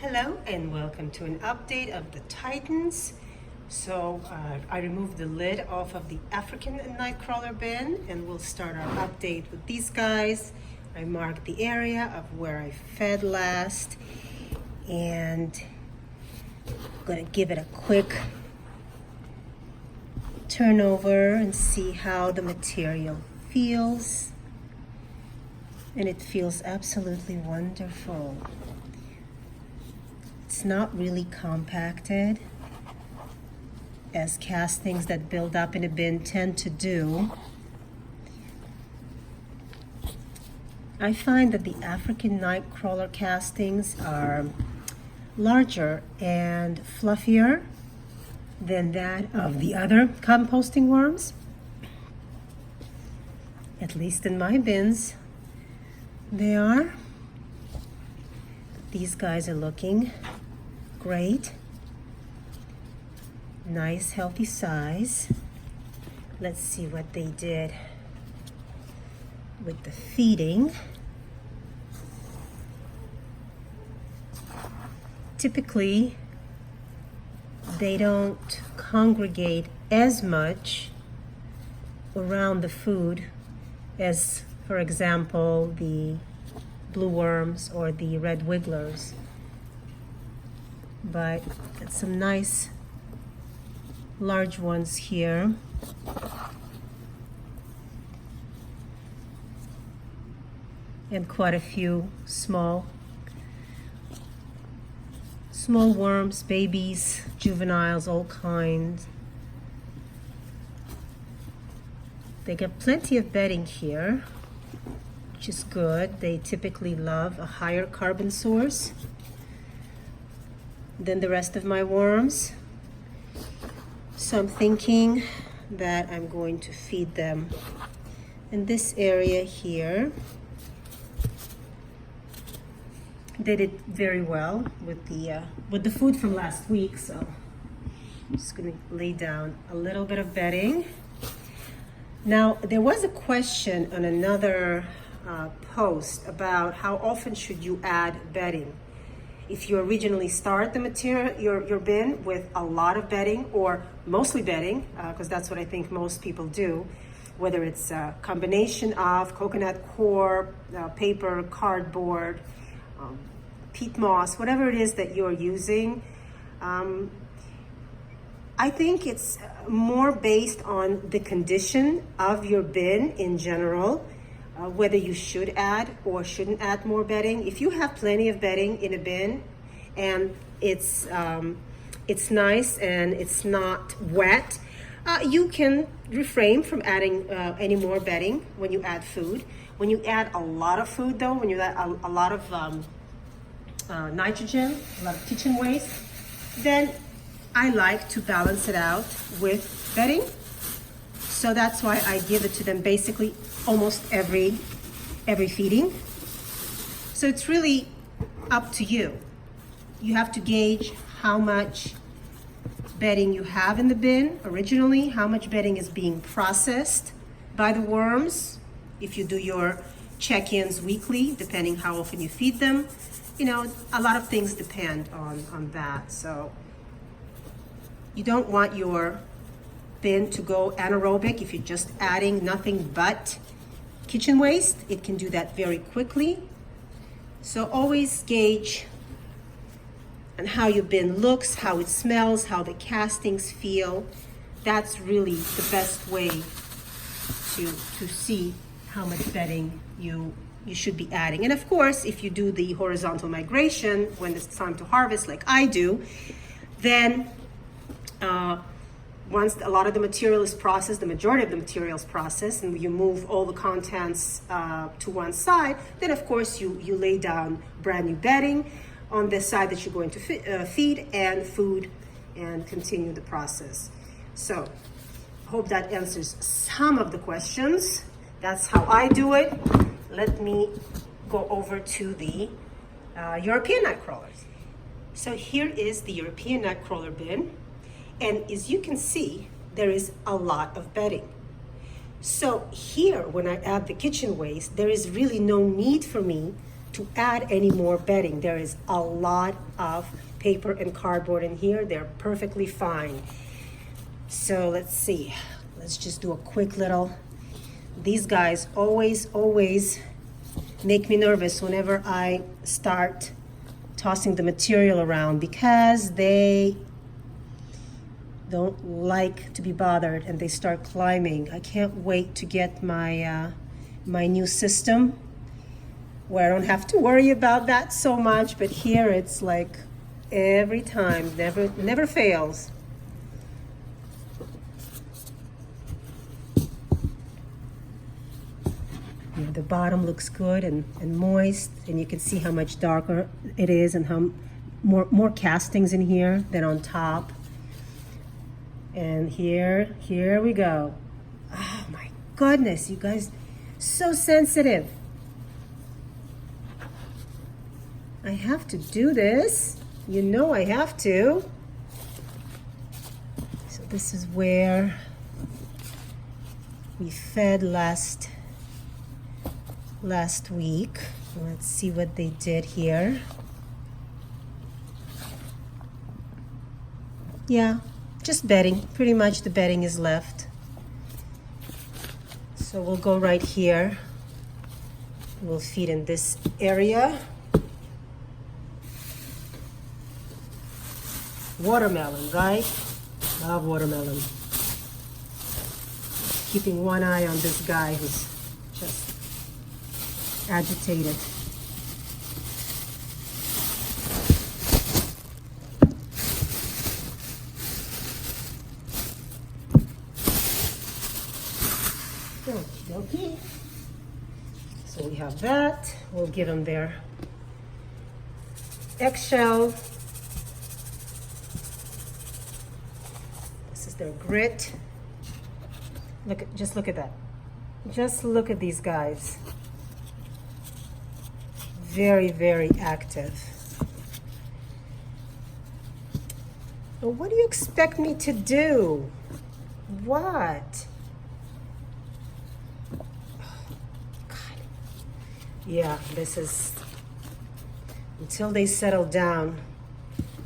Hello and welcome to an update of the Titans. I removed the lid off of the African nightcrawler bin and we'll start our update with these guys. I marked the area of where I fed last and I'm gonna give it a quick turnover and see how the material feels. And it feels absolutely wonderful. It's not really compacted as castings that build up in a bin tend to do. I find that the African nightcrawler castings are larger and fluffier than that of the other composting worms. At least in my bins, they are. These guys are looking great. Nice, healthy size. Let's see what they did with the feeding. Typically, they don't congregate as much around the food as, for example, the blue worms or the red wigglers. But some nice large ones here. And quite a few small worms, babies, juveniles, all kinds. They get plenty of bedding here, which is good. They typically love a higher carbon source than the rest of my worms. So I'm thinking that I'm going to feed them in this area here. They did very well with the food from last week, so I'm just going to lay down a little bit of bedding. Now, there was a question on another post about how often should you add bedding. If you originally start the material, your bin with a lot of bedding or mostly bedding, because that's what I think most people do, whether it's a combination of coconut core, paper, cardboard, peat moss, whatever it is that you're using, I think it's more based on the condition of your bin in general, whether you should add or shouldn't add more bedding. If you have plenty of bedding in a bin and it's nice and it's not wet, you can refrain from adding any more bedding when you add food. When you add a lot of food though, when you add a lot of nitrogen, a lot of kitchen waste, then I like to balance it out with bedding. So that's why I give it to them basically almost every feeding. So it's really up to you. You have to gauge how much bedding you have in the bin originally, how much bedding is being processed by the worms. If you do your check-ins weekly, depending how often you feed them, you know, a lot of things depend on that. So you don't want your bin to go anaerobic if you're just adding nothing but kitchen waste. It can do that very quickly. So always gauge on how your bin looks, how it smells, how the castings feel. That's really the best way to see how much bedding you should be adding. And of course, if you do the horizontal migration when it's time to harvest like I do, then once a lot of the material is processed, the majority of the material is processed, and you move all the contents to one side, then of course you lay down brand new bedding on the side that you're going to feed and food and continue the process. So hope that answers some of the questions. That's how I do it. Let me go over to the European nightcrawlers. So here is the European nightcrawler bin. And as you can see, there is a lot of bedding. So here, when I add the kitchen waste, there is really no need for me to add any more bedding. There is a lot of paper and cardboard in here. They're perfectly fine. So let's see. Let's just do a quick little. These guys always make me nervous whenever I start tossing the material around because they don't like to be bothered and they start climbing. I can't wait to get my my new system where I don't have to worry about that so much, but here it's like every time, never fails. Yeah, the bottom looks good and moist, and you can see how much darker it is and how more castings in here than on top. And here we go. Oh my goodness, you guys, so sensitive. I have to do this. You know I have to. So this is where we fed last week. Let's see what they did here. Yeah, just bedding. Pretty much the bedding is left. So we'll go right here. We'll feed in this area. Watermelon, right? Love watermelon. Keeping one eye on this guy who's just agitated. Okay. So we have that. We'll give them their eggshell. This is their grit. Just look at that. Just look at these guys. Very active. Well, what do you expect me to do? What? Yeah, this is, until they settle down,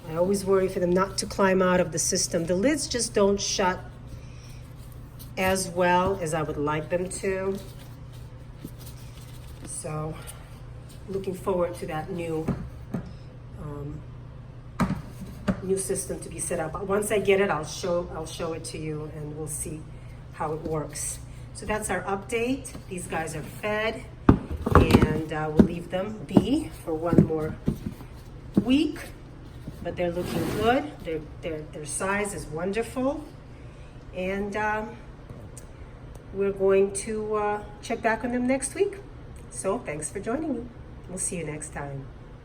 I always worry for them not to climb out of the system. The lids just don't shut as well as I would like them to. So, looking forward to that new system to be set up. Once I get it, I'll show it to you and we'll see how it works. So that's our update. These guys are fed. And we'll leave them be for one more week, but they're looking good. Their size is wonderful, and we're going to check back on them next week. So thanks for joining me. We'll see you next time.